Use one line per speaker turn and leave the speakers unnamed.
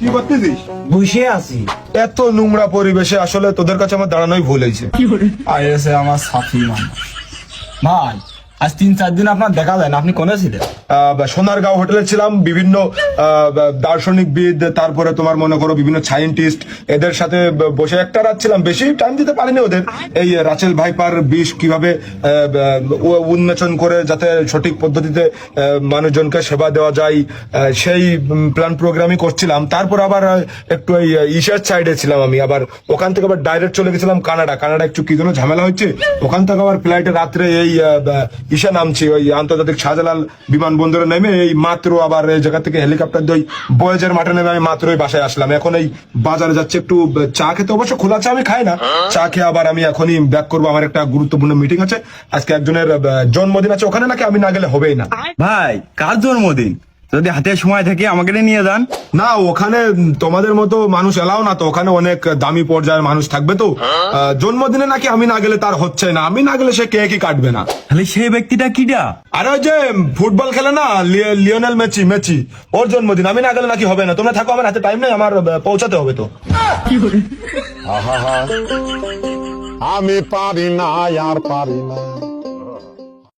কি করতেছিস?
বসে আছি।
এত নোংরা পরিবেশে আসলে তোদের কাছে আমার দাঁড়ানোই ভুল হয়েছে।
আইএসএ আমার সাথী মানুষ। ভাই আজ 3-4 দিন আপনার দেখা যায় না, আপনি কোনে ছিলেন?
সোনারগাঁও হোটেলে ছিলাম। বিভিন্ন দার্শনিকবিদ, তারপরে তোমার মনে করো বিভিন্ন সায়েন্টিস্ট, এদের সাথে বসে একটা রাত ছিলাম। বেশি টাইম দিতে পারিনি ওদের। এই রাচেল ভাইপার বিষ কিভাবে উন্মোচন করে যাতে সঠিক পদ্ধতিতে মানুষজনকে সেবা দেওয়া যায়, সেই প্ল্যান প্রোগ্রামই করছিলাম। তারপর আবার একটু এই ইশার সাইডে ছিলাম আমি। আবার ওখান থেকে আবার ডাইরেক্ট চলে গেছিলাম কানাডা। একটু কি জন্য ঝামেলা হচ্ছে, ওখান থেকে আবার ফ্লাইটে রাত্রে এই ইশা নামছি, ওই আন্তর্জাতিক শাহজালাল বিমানবন্দরে নেমে এই মাত্র আবার এই জায়গা থেকে হেলিকপ্টার দিয়ে বয়েজের মাঠে নেমে আমি মাত্র বাসায় আসলাম। এখন এই বাজারে যাচ্ছে একটু চা খেতে। অবশ্য খোলা চা আমি খাই না। চা খেয়ে আবার আমি এখনই ব্যাক করবো। আমার একটা গুরুত্বপূর্ণ মিটিং আছে আজকে, একজনের জন্মদিন আছে। ওখানে নাকি আমি না গেলে হবেই না।
ভাই কার জন্মদিন? যদি হাতে সময় থাকে আমাকে নিয়ে যান।
না, ওখানে তোমাদের মতো মানুষ এলাও না তো। ওখানে অনেক দামি পর্যায়ের মানুষ থাকবে তো। জন্মদিনে নাকি আমি না গেলে তার হচ্ছে না। আমি না গেলে সে কেকই কাটবে না।
তাহলে সেই ব্যক্তিটা কিটা?
আরে ওই যে ফুটবল খেলে না, লিওনেল মেসি, ওর জন্মদিন। আমি না গেলে নাকি হবে না। তোমরা থাকো, আমার হাতে টাইম নেই, আমার পৌঁছাতে হবে তো।
আমি পারি না, আর পারি না।